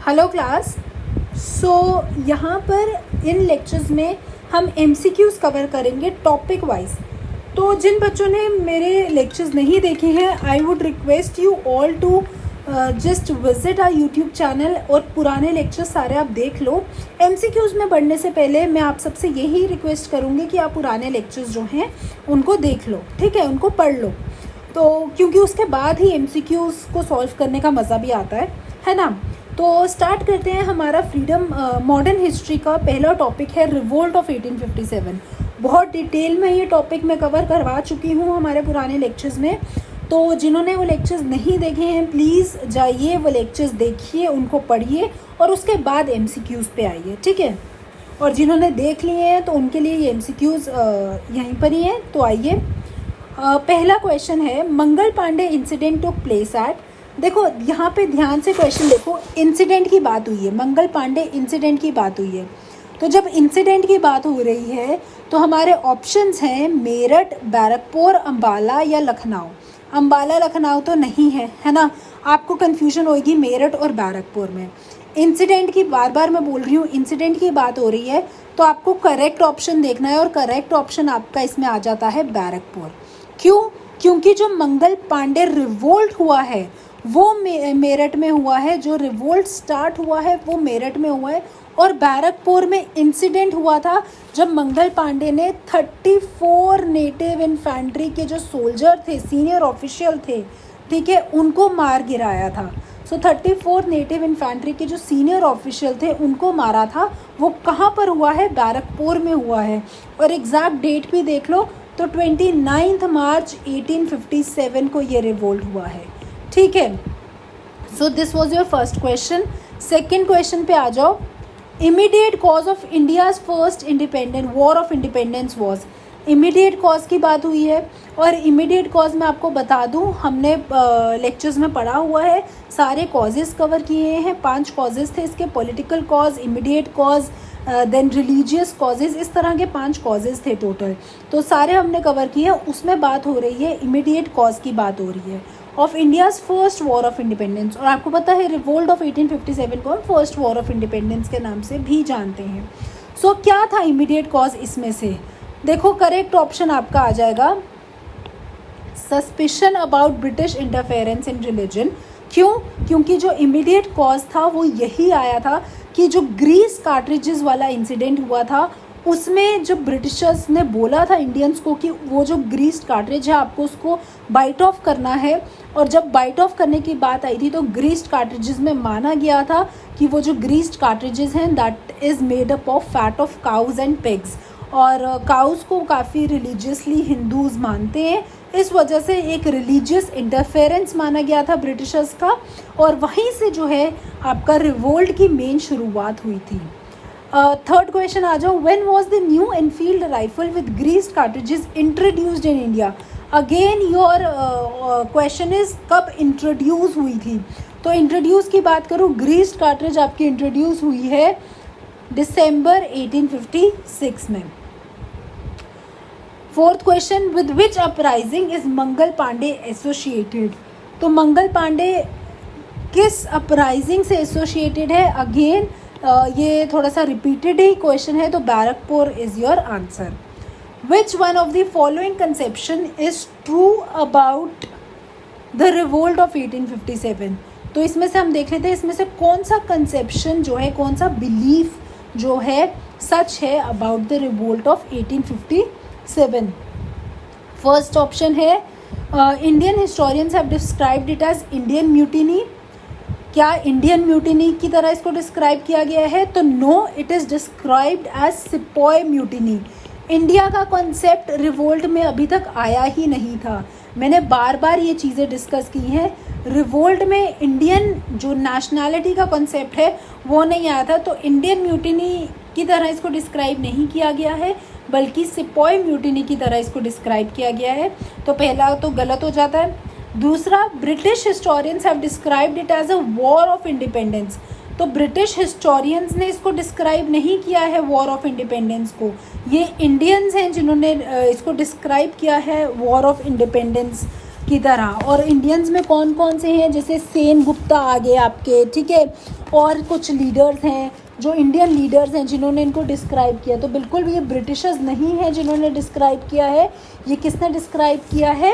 Hello class. यहाँ पर इन lectures में हम MCQs कवर करेंगे टॉपिक वाइज। तो जिन बच्चों ने मेरे लेक्चर्स नहीं देखे हैं, I would request you all to just visit our YouTube channel और पुराने लेक्चर्स सारे आप देख लो। MCQs में बढ़ने से पहले मैं आप सबसे यही रिक्वेस्ट करूँगी कि आप पुराने लेक्चर्स जो हैं उनको देख लो, ठीक है, उनको पढ़ लो। तो क्योंकि उसके बाद ही MCQs को सॉल्व करने का मज़ा भी आता है ना। तो स्टार्ट करते हैं। हमारा फ्रीडम मॉडर्न हिस्ट्री का पहला टॉपिक है रिवोल्ट ऑफ 1857। बहुत डिटेल में ये टॉपिक मैं कवर करवा चुकी हूँ हमारे पुराने लेक्चर्स में। तो जिन्होंने वो लेक्चर्स नहीं देखे हैं प्लीज़ जाइए वो लेक्चर्स देखिए, उनको पढ़िए और उसके बाद MCQs पे आइए, ठीक है। और जिन्होंने देख लिए हैं तो उनके लिए ये MCQs यहीं पर ही हैं, तो आइए। पहला क्वेश्चन है, Mangal Pandey incident took place at. देखो यहाँ पे ध्यान से क्वेश्चन देखो, इंसिडेंट की बात हुई है, मंगल पांडे इंसिडेंट की बात हुई है। तो जब इंसिडेंट की बात हो रही है तो हमारे ऑप्शंस हैं मेरठ, बैरकपुर, अंबाला या लखनऊ। अंबाला लखनऊ तो नहीं है ना, आपको कन्फ्यूजन होगी मेरठ और बैरकपुर में। इंसिडेंट की बार बार मैं बोल रही हूँ, इंसिडेंट की बात हो रही है तो आपको करेक्ट ऑप्शन देखना है और करेक्ट ऑप्शन आपका इसमें आ जाता है बैरकपुर। क्यों? क्योंकि जो मंगल पांडे रिवोल्ट हुआ है वो मेरठ में हुआ है, जो रिवोल्ट स्टार्ट हुआ है वो मेरठ में हुआ है। और बैरकपुर में इंसिडेंट हुआ था जब मंगल पांडे ने 34 नेटिव इन्फेंट्री के जो सोल्जर थे, सीनियर ऑफिशियल थे, ठीक है, उनको मार गिराया था। 34 नेटिव इन्फेंट्री के जो सीनियर ऑफिशियल थे उनको मारा था। वो कहाँ पर हुआ है? बैरकपुर में हुआ है। और एग्जैक्ट डेट भी देख लो तो 29 मार्च 1857 को ये रिवोल्ट हुआ है, ठीक है। So this was your first question. Second question पे आ जाओ। Immediate cause of India's first independent war of independence was. Immediate cause की बात हुई है और इमीडिएट कॉज मैं आपको बता दूं, हमने लेक्चर्स में पढ़ा हुआ है, सारे कॉजेज़ कवर किए हैं। 5 कॉजेज़ थे इसके, political cause, immediate cause, then religious causes, इस तरह के 5 कॉजेज़ थे टोटल। तो सारे हमने कवर किए। उसमें बात हो रही है, इमीडिएट कॉज की बात हो रही है of India's first war of independence. और आपको पता है रिवोल्ट ऑफ 1857 को हम फर्स्ट वॉर ऑफ इंडिपेंडेंस के नाम से भी जानते हैं। सो क्या था इमीडिएट कॉज इसमें से? देखो करेक्ट ऑप्शन आपका आ जाएगा suspicion about British interference in religion. क्यों? क्योंकि जो इमीडिएट कॉज था वो यही आया था कि जो ग्रीस कार्ट्रिजेस वाला इंसिडेंट हुआ था उसमें जो ब्रिटिशर्स ने बोला था इंडियंस को कि वो जो ग्रीस कार्ट्रिज है आपको उसको बाइट ऑफ करना है। और जब बाइट ऑफ करने की बात आई थी तो ग्रीस्ड कार्ट्रिजेस में माना गया था कि वो जो ग्रीस्ड कार्ट्रिजेस हैं that is made up of fat of cows and pigs. और काउज को काफ़ी रिलीजियसली हिंदूज़ मानते हैं, इस वजह से एक रिलीजियस इंटरफेरेंस माना गया था ब्रिटिशर्स का। और वहीं से जो है आपका रिवोल्ट की मेन शुरुआत हुई थी। थर्ड क्वेश्चन आ जाओ। When was the new Enfield rifle with greased cartridges introduced in India. Again your question is कब इंट्रोड्यूस हुई थी। तो इंट्रोड्यूस की बात करूँ, ग्रीस्ड कार्ट्रिज आपकी इंट्रोड्यूस हुई है दिसंबर 1856 में। Fourth question, with which uprising is Mangal Pandey associated. तो मंगल पांडे किस अपराइजिंग से एसोसिएटेड है? अगेन ये थोड़ा सा रिपीटेड ही क्वेश्चन है, तो Barrackpore is your answer. Which one of the following conception is true about the revolt of 1857। तो इसमें से हम देख लेते हैं इसमें से कौन सा कंसेप्शन जो है, कौन सा बिलीफ जो है सच है about the revolt of 1857। First option है Indian historians have described it as Indian mutiny. क्या इंडियन म्यूटिनी की तरह इसको डिस्क्राइब किया गया है? तो no, it is described as sepoy mutiny. India का कॉन्सेप्ट रिवोल्ट में अभी तक आया ही नहीं था। मैंने बार बार ये चीज़ें डिस्कस की हैं। रिवोल्ट में इंडियन जो नेशनैलिटी का कॉन्सेप्ट है वो नहीं आया था, तो इंडियन म्यूटिनी की तरह इसको डिस्क्राइब नहीं किया गया है बल्कि सिपॉय म्यूटिनी की तरह इसको डिस्क्राइब किया गया है। तो पहला तो गलत हो जाता है। दूसरा, British historians have described it as a war of independence. तो ब्रिटिश हिस्टोरियंस ने इसको डिस्क्राइब नहीं किया है वॉर ऑफ इंडिपेंडेंस को, ये इंडियंस हैं जिन्होंने इसको डिस्क्राइब किया है वॉर ऑफ इंडिपेंडेंस। की तरह। और इंडियंस में कौन कौन से हैं, जैसे सेन गुप्ता आ गए आपके, ठीक है, और कुछ लीडर्स हैं जो इंडियन लीडर्स हैं जिन्होंने इनको डिस्क्राइब किया। तो बिल्कुल भी ये ब्रिटिशर्स नहीं है जिन्होंने डिस्क्राइब किया है, ये किसने डिस्क्राइब किया है,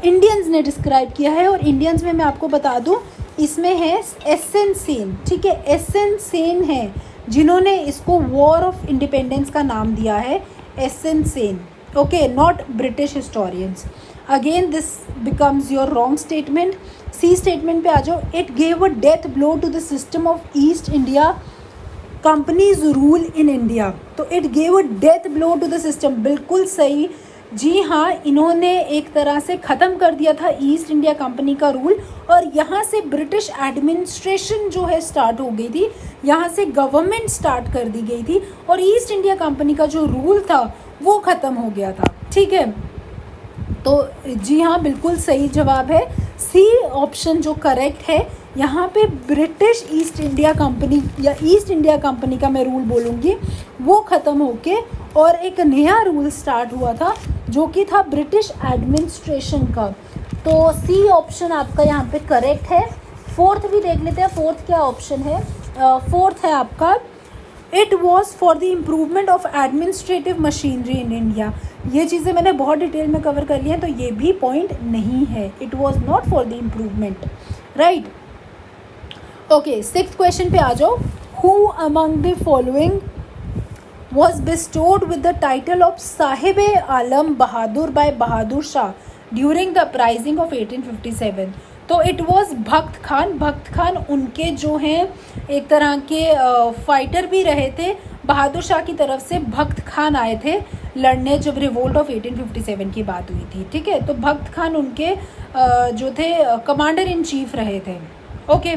इंडियंस ने डिस्क्राइब किया है। और इंडियंस में मैं आपको बता दूं, इसमें है एस.एन. सेन, ठीक है, एस.एन. सेन है जिन्होंने इसको वॉर ऑफ इंडिपेंडेंस का नाम दिया है, S N. Sen, okay, not British historians. Again this becomes your wrong statement. C statement पे आ जाओ, it gave a death blow to the system of East India company's rule in India. तो it gave a death blow to the system, बिल्कुल सही, जी हाँ, इन्होंने एक तरह से ख़त्म कर दिया था ईस्ट इंडिया कंपनी का रूल, और यहाँ से ब्रिटिश एडमिनिस्ट्रेशन जो है स्टार्ट हो गई थी, यहाँ से गवर्नमेंट स्टार्ट कर दी गई थी, और ईस्ट इंडिया कंपनी का जो रूल था वो ख़त्म हो गया था, ठीक है। तो जी हाँ, बिल्कुल सही जवाब है सी ऑप्शन जो करेक्ट है। यहाँ पे ब्रिटिश ईस्ट इंडिया कंपनी या ईस्ट इंडिया कंपनी का मैं रूल बोलूँगी, वो ख़त्म होके और एक नया रूल स्टार्ट हुआ था जो कि था ब्रिटिश एडमिनिस्ट्रेशन का। तो सी ऑप्शन आपका यहाँ पे करेक्ट है। फोर्थ भी देख लेते हैं, फोर्थ क्या ऑप्शन है। फोर्थ है आपका, it was for the improvement of administrative machinery in India. ये चीज़ें मैंने बहुत डिटेल में कवर कर ली हैं, तो ये भी पॉइंट नहीं है, it was not for the improvement, right. Okay, sixth question पे आ जाओ। Who among the following was bestowed with the title of Sahib-e-Alam Bahadur by Bahadur Shah during the uprising of 1857। तो इट वॉज भक्त खान। भक्त खान उनके जो हैं एक तरह के फाइटर भी रहे थे, बहादुर शाह की तरफ से भक्त खान आए थे लड़ने जब रिवोल्ट ऑफ 1857 की बात हुई थी, ठीक है। तो भक्त खान उनके जो थे कमांडर इन चीफ रहे थे, okay.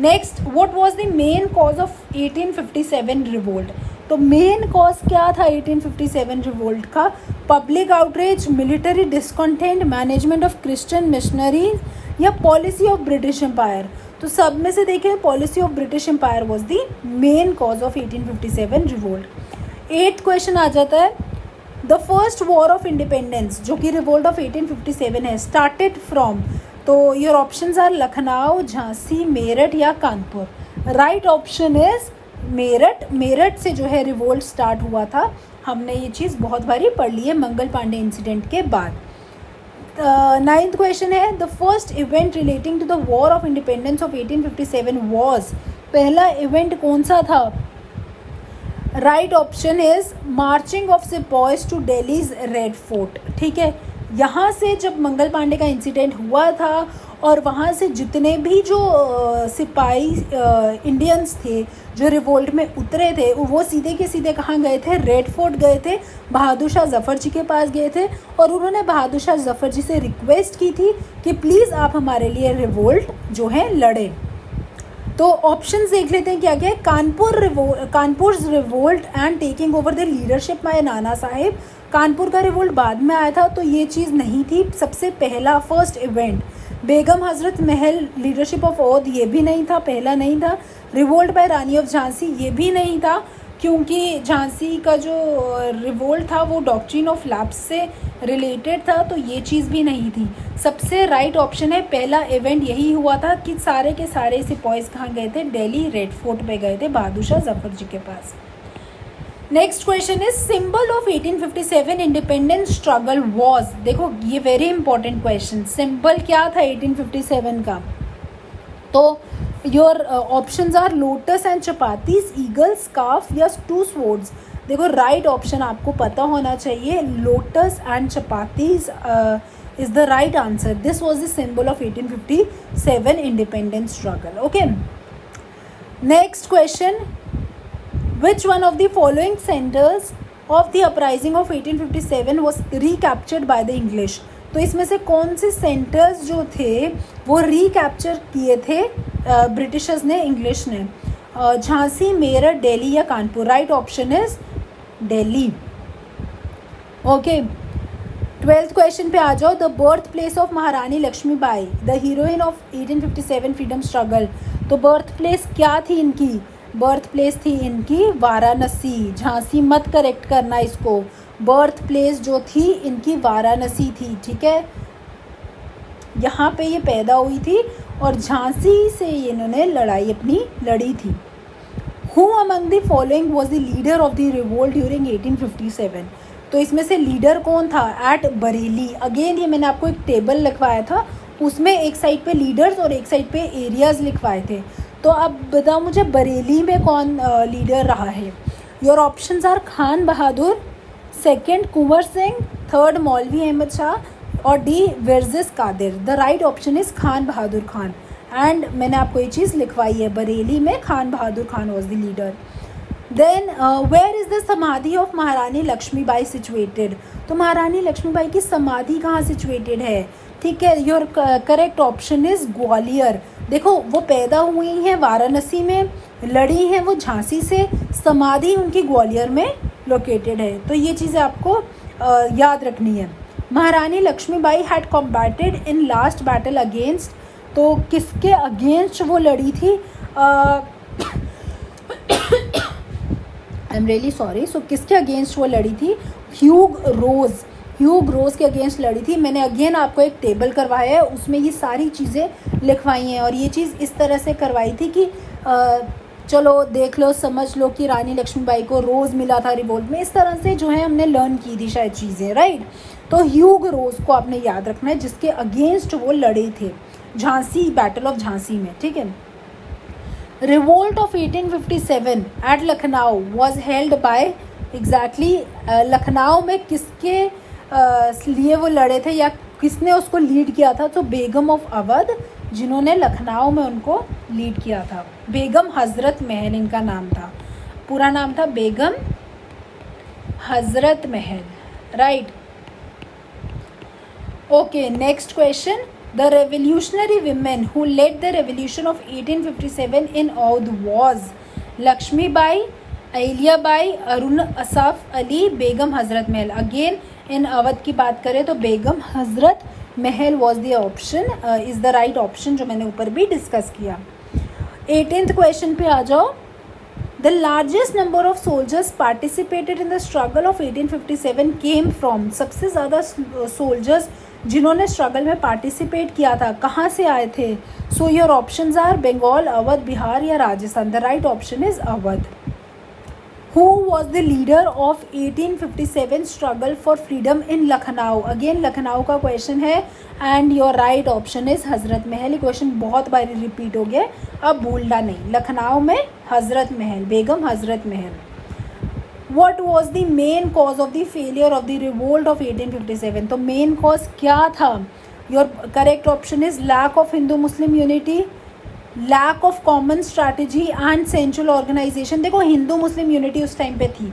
Next, what was the main cause of 1857 revolt. तो मेन कॉज क्या था 1857 रिवोल्ट का? Public outreach, military discontent, management of Christian missionaries या पॉलिसी ऑफ ब्रिटिश एम्पायर। तो सब में से देखें, policy of British empire was the main cause of 1857 revolt. Eighth question आ जाता है, the first war of independence जो कि रिवोल्ट ऑफ 1857 है, स्टार्टेड फ्रॉम। तो your options are Lucknow, Jhansi, Meerut या Kanpur. Right option is Meerut. Meerut से जो है रिवोल्ट स्टार्ट हुआ था। हमने ये चीज़ बहुत बारी पढ़ ली है मंगल पांडे इंसिडेंट के बाद। नाइन्थ क्वेश्चन है, the first event relating to the war of independence of 1857 was. पहला इवेंट कौन सा था? Right option is marching of sepoys to Delhi's red fort, ठीक है। यहाँ से जब मंगल पांडे का इंसिडेंट हुआ था और वहाँ से जितने भी जो सिपाही इंडियंस थे जो रिवोल्ट में उतरे थे, वो सीधे के सीधे कहाँ गए थे? रेड फोर्ट गए थे, बहादुर शाह जफ़र जी के पास गए थे और उन्होंने बहादुर शाह जफ़र जी से रिक्वेस्ट की थी कि प्लीज़ आप हमारे लिए रिवोल्ट जो है लड़े। तो ऑप्शंस देख लेते हैं क्या क्या है। Kanpur revolt and taking over the leadership by Nana Sahib. Kanpur का रिवोल्ट बाद में आया था, तो ये चीज़ नहीं थी सबसे पहला first event. Begum Hazrat Mahal leadership of ओध, ये भी नहीं था, पहला नहीं था। Revolt by Rani of Jhansi, ये भी नहीं था क्योंकि झांसी का जो रिवोल्ट था वो डॉक्ट्रिन ऑफ लैप्स से रिलेटेड था, तो ये चीज़ भी नहीं थी। सबसे राइट ऑप्शन है पहला इवेंट यही हुआ था कि सारे के सारे सिपॉइज कहाँ गए थे? दिल्ली रेड फोर्ट पे गए थे बहादुर शाह जफर जी के पास। Next question is symbol of 1857 independence struggle was. देखो ये वेरी इंपॉर्टेंट क्वेश्चन, सिंबल क्या था 1857 का? तो your options are lotus and chapatis, eagle, scarf या टू स्वर्ड्स। देखो राइट ऑप्शन आपको पता होना चाहिए, lotus and chapatis is the right answer. This was the symbol of 1857 independence struggle, okay. Next question, which one of the following centers of the uprising of 1857 was recaptured by the English। तो इसमें से कौन से centres जो थे वो recapture किए थे ब्रिटिशर्स ने, इंग्लिश ने? झांसी, मेरठ, दिल्ली या Kanpur. Right option is Delhi, okay. 12th question पे आ जाओ, the birth place of Maharani Lakshmibai, the heroine of 1857 freedom struggle. तो बर्थ प्लेस क्या थी इनकी? बर्थ प्लेस थी इनकी वाराणसी। झांसी मत करेक्ट करना इसको, बर्थ प्लेस जो थी इनकी वाराणसी थी, ठीक है। यहाँ पे ये पैदा हुई थी और झांसी से इन्होंने लड़ाई अपनी लड़ी थी। Who among the following was the leader of the revolt during 1857? तो इसमें से लीडर कौन था एट बरेली। अगेन ये मैंने आपको एक टेबल लिखवाया था, उसमें एक साइड पे लीडर्स और एक साइड पे एरियाज लिखवाए थे। तो अब बताओ मुझे बरेली में कौन लीडर रहा है। Your options are Khan Bahadur, second Kunwar Singh, third Maulvi Ahmad Shah और D Birjis Qadir. The right option is Khan Bahadur Khan. And मैंने आपको ये चीज़ लिखवाई है, बरेली में Khan Bahadur Khan was the leader. Then where is the samadhi of Maharani Lakshmibai situated. तो महारानी लक्ष्मीबाई की समाधि कहाँ सिचुएटेड है? ठीक है, your correct option is Gwalior. देखो वो पैदा हुई हैं वाराणसी में, लड़ी हैं वो झांसी से, समाधि उनकी ग्वालियर में लोकेटेड है। तो ये चीज़ें आपको याद रखनी है। Maharani Lakshmibai had combated in last battle against, तो किसके अगेंस्ट वो लड़ी थी? I am really sorry. So किसके अगेंस्ट वो लड़ी थी? ह्यूग रोज के अगेंस्ट लड़ी थी। मैंने अगेन आपको एक टेबल करवाया है, उसमें ये सारी चीज़ें लिखवाई हैं और ये चीज़ इस तरह से करवाई थी कि चलो देख लो समझ लो कि रानी लक्ष्मीबाई को रोज़ मिला था रिवोल्ट में। इस तरह से जो है हमने लर्न की थी शायद चीज़ें, राइट। तो ह्यूग रोज को आपने याद रखना है जिसके अगेंस्ट वो लड़े थे झांसी, बैटल ऑफ झांसी में, ठीक है। Revolt of 1857 at Lucknow was held by exactly, Lucknow में किसके लिए वो लड़े थे या किसने उसको लीड किया था? तो बेगम ऑफ अवध, जिन्होंने लखनऊ में उनको लीड किया था। बेगम हज़रत महल इनका नाम था, पूरा नाम था बेगम हज़रत महल, right. Okay, next question. The revolutionary women who led the revolution of 1857 in Oudh was Lakshmibai, Ahilyabai, Aruna Asaf Ali, Begum Hazrat Mahal. Again in Awadh की बात करें तो बेगम हज़रत महल was the option, is the right option, जो मैंने ऊपर भी डिस्कस किया। 18th क्वेश्चन पे आ जाओ। The largest number of soldiers participated in the struggle of 1857 came from. सबसे ज़्यादा सोल्जर्स जिन्होंने स्ट्रगल में पार्टिसिपेट किया था कहाँ से आए थे? So your options are Bengal, Awadh, Bihar या Rajasthan. The right option is Awadh. Who was the leader of 1857 struggle for freedom in Lucknow? Again Lucknow का क्वेश्चन है and your right option is Hazrat Mahal. ये क्वेश्चन बहुत बार रिपीट हो गया, अब भूलना नहीं। लखनऊ में हज़रत महल, बेगम हज़रत महल। What was the main cause of the failure of the revolt of 1857? तो मेन कॉज क्या था? Your correct option is lack of Hindu-Muslim unity, lack of common strategy and central organization। देखो हिंदू मुस्लिम यूनिटी उस time पे थी।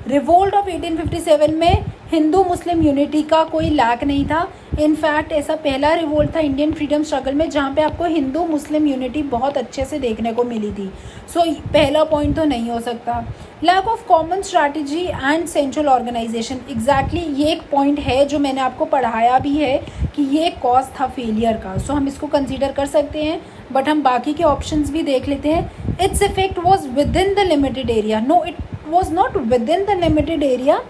Revolt of 1857 में Hindu Muslim unity का कोई लैक नहीं था। इनफैक्ट ऐसा पहला रिवोल्ट था इंडियन फ्रीडम स्ट्रगल में जहाँ पे आपको हिंदू मुस्लिम यूनिटी बहुत अच्छे से देखने को मिली थी। सो पहला पॉइंट तो नहीं हो सकता। Lack of common strategy and central organization, exactly ये एक पॉइंट है जो मैंने आपको पढ़ाया भी है कि ये कॉज था फेलियर का। सो हम इसको कंसीडर कर सकते हैं, बट हम बाकी के ऑप्शंस भी देख लेते हैं। Its effect was within the limited area. No, it was not within the limited area.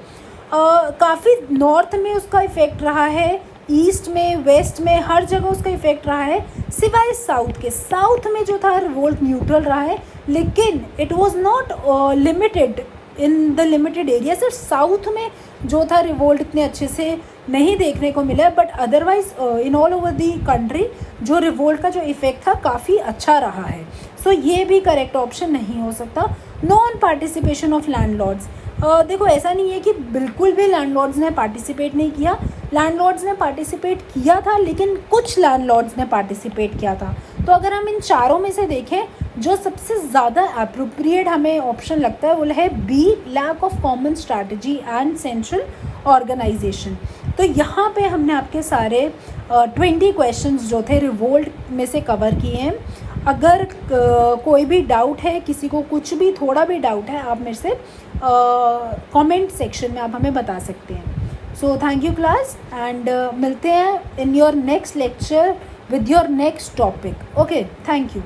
काफ़ी नॉर्थ में उसका इफेक्ट रहा है, ईस्ट में, वेस्ट में, हर जगह उसका इफेक्ट रहा है, सिवाय साउथ के। साउथ में जो था रिवोल्ट न्यूट्रल रहा है, लेकिन it was not limited in the limited area. सिर्फ साउथ में जो था रिवोल्ट इतने अच्छे से नहीं देखने को मिला, but otherwise in all over the country जो रिवोल्ट का जो इफेक्ट था काफ़ी अच्छा रहा है। सो ये भी करेक्ट ऑप्शन नहीं हो सकता। नॉन पार्टिसिपेशन ऑफ लैंडलॉर्ड्स, देखो ऐसा नहीं है कि बिल्कुल भी लैंडलॉर्ड्स ने पार्टिसिपेट नहीं किया। लैंडलॉर्ड्स ने पार्टिसिपेट किया था, लेकिन कुछ लैंडलॉर्ड्स ने पार्टिसिपेट किया था। तो अगर हम इन चारों में से देखें, जो सबसे ज़्यादा अप्रोप्रिएट हमें ऑप्शन लगता है वो है b, lack of common strategy and central organization. तो यहाँ पे हमने आपके सारे 20 क्वेश्चंस जो थे रिवोल्ट में से कवर किए हैं। अगर कोई भी डाउट है, किसी को कुछ भी थोड़ा भी डाउट है, आप मेरे से कमेंट सेक्शन में आप हमें बता सकते हैं। So thank you class, and मिलते हैं in your next lecture with your next topic. Okay, thank you.